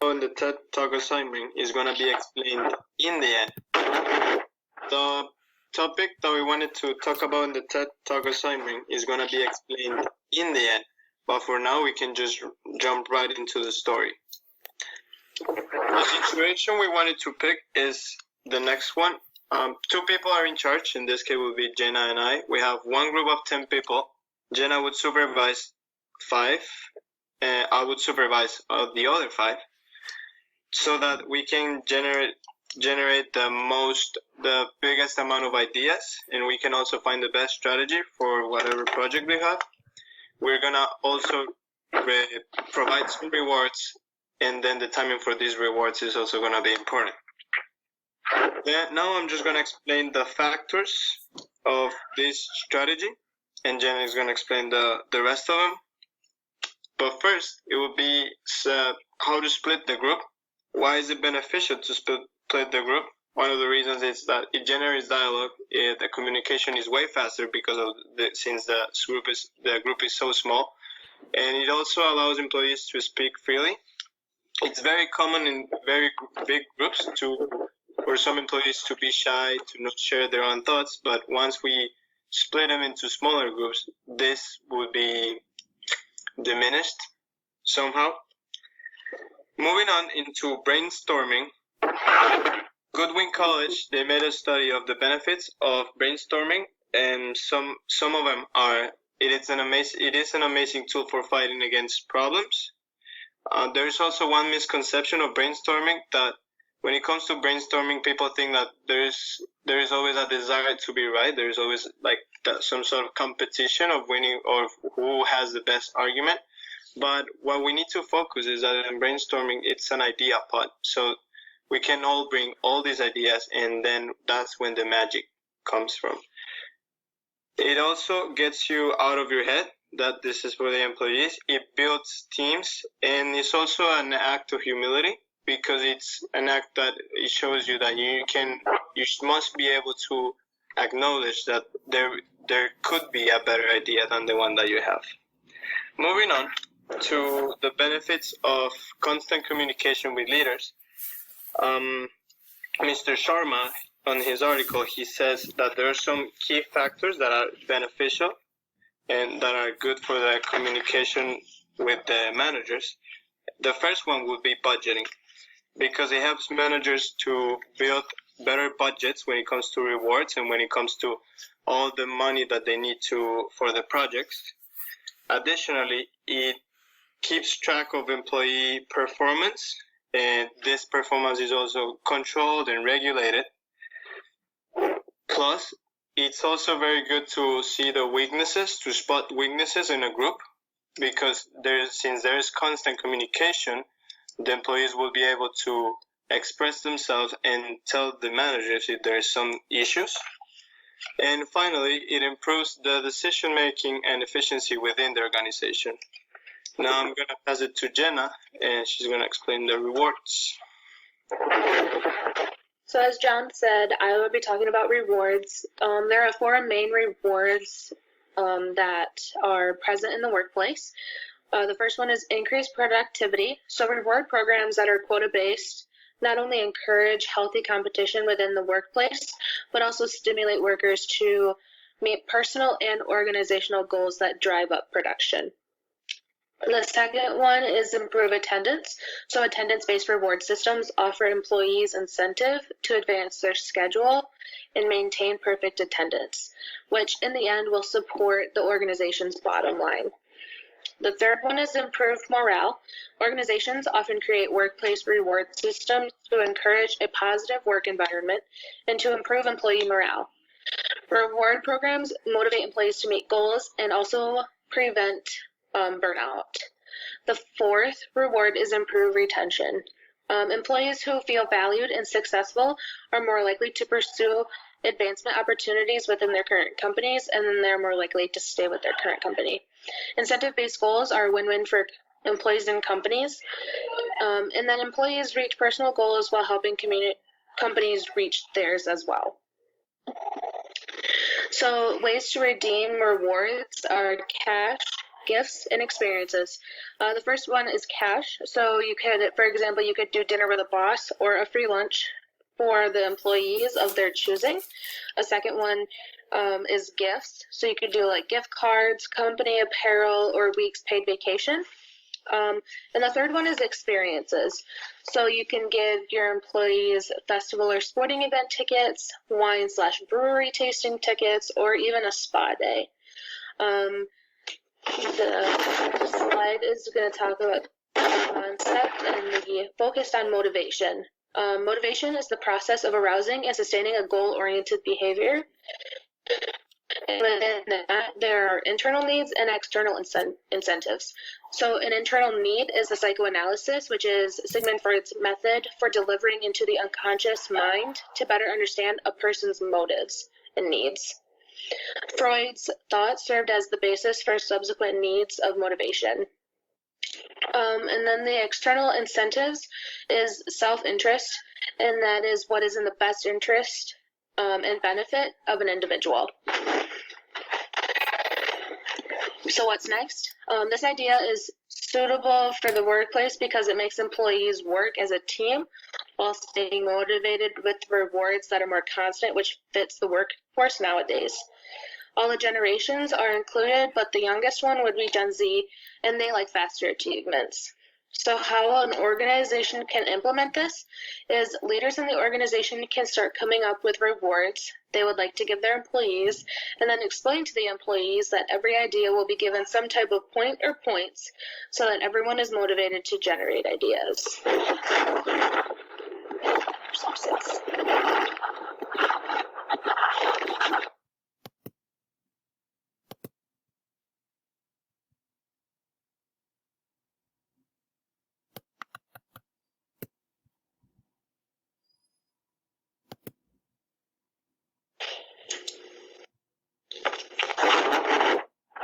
On the TED Talk assignment is going to be explained in the end. The topic that we wanted to talk about in the TED Talk assignment is going to be explained in the end. But for now, we can just jump right into the story. The situation we wanted to pick is the next one. Two people are in charge. In this case, will be Jenna and I. We have one group of 10 people. Jenna would supervise 5, and I would supervise the other 5, so that we can generate the biggest amount of ideas, and we can also find the best strategy for whatever project we have. We're gonna also provide some rewards, and then the timing for these rewards is also gonna be important. Now I'm just gonna explain the factors of this strategy, and Jenna is gonna explain the rest of them. But first, it will be how to split the group. Why is it beneficial to split the group? One of the reasons is that it generates dialogue. The communication is way faster because of since the group is so small, and it also allows employees to speak freely. It's very common in very big groups for some employees to be shy, to not share their own thoughts. But once we split them into smaller groups, this would be diminished somehow. Moving on into brainstorming. Goodwin College, they made a study of the benefits of brainstorming, and some of them are it is an amazing tool for fighting against problems. There is also one misconception of brainstorming, that when it comes to brainstorming, people think that there is always a desire to be right. There is always some sort of competition of winning or who has the best argument. But what we need to focus is that in brainstorming, it's an idea pot. So we can all bring all these ideas, and then that's when the magic comes from. It also gets you out of your head that this is for the employees. It builds teams, and it's also an act of humility, because it's an act that it shows you that you must be able to acknowledge that there could be a better idea than the one that you have. Moving on to the benefits of constant communication with leaders. Mr. Sharma, on his article, he says that there are some key factors that are beneficial and that are good for the communication with the managers. The first one would be budgeting, because it helps managers to build better budgets when it comes to rewards and when it comes to all the money that they need for the projects. Additionally, it keeps track of employee performance, and this performance is also controlled and regulated. Plus, it's also very good to see the weaknesses, to spot weaknesses in a group, because since there is constant communication, the employees will be able to express themselves and tell the managers if there are some issues. And finally, it improves the decision-making and efficiency within the organization. Now I'm going to pass it to Jenna, and she's going to explain the rewards. So as John said, I will be talking about rewards. There are 4 main rewards that are present in the workplace. The first one is increased productivity. So reward programs that are quota-based not only encourage healthy competition within the workplace, but also stimulate workers to meet personal and organizational goals that drive up production. The second one is improve attendance. So attendance-based reward systems offer employees incentive to advance their schedule and maintain perfect attendance, which in the end will support the organization's bottom line. The third one is improved morale. Organizations often create workplace reward systems to encourage a positive work environment and to improve employee morale. Reward programs motivate employees to meet goals and also prevent burnout. The fourth reward is improved retention. Employees who feel valued and successful are more likely to pursue advancement opportunities within their current companies, and then they're more likely to stay with their current company. Incentive-based goals are win-win for employees and companies, and then employees reach personal goals while helping companies reach theirs as well. So ways to redeem rewards are cash, gifts, and experiences. The first one is cash. So you could, for example, you could do dinner with a boss or a free lunch for the employees of their choosing. A second one is gifts. So you could do like gift cards, company apparel, or week's paid vacation. And the third one is experiences. So you can give your employees festival or sporting event tickets, wine/brewery tasting tickets, or even a spa day. The slide is going to talk about the concept and be focused on motivation. Motivation is the process of arousing and sustaining a goal-oriented behavior. And within that, there are internal needs and external incentives. So an internal need is the psychoanalysis, which is Sigmund Freud's method for delivering into the unconscious mind to better understand a person's motives and needs. Freud's thought served as the basis for subsequent needs of motivation. And then the external incentives is self-interest, and that is what is in the best interest and benefit of an individual. So what's next? This idea is suitable for the workplace because it makes employees work as a team while staying motivated with rewards that are more constant, which fits the workforce nowadays. All the generations are included, but the youngest one would be Gen Z, and they like faster achievements. So how an organization can implement this is leaders in the organization can start coming up with rewards they would like to give their employees, and then explain to the employees that every idea will be given some type of point or points so that everyone is motivated to generate ideas.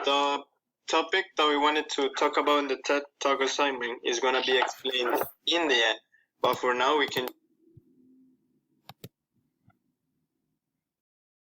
The topic that we wanted to talk about in the TED Talk assignment is going to be explained in the end. But for now, we can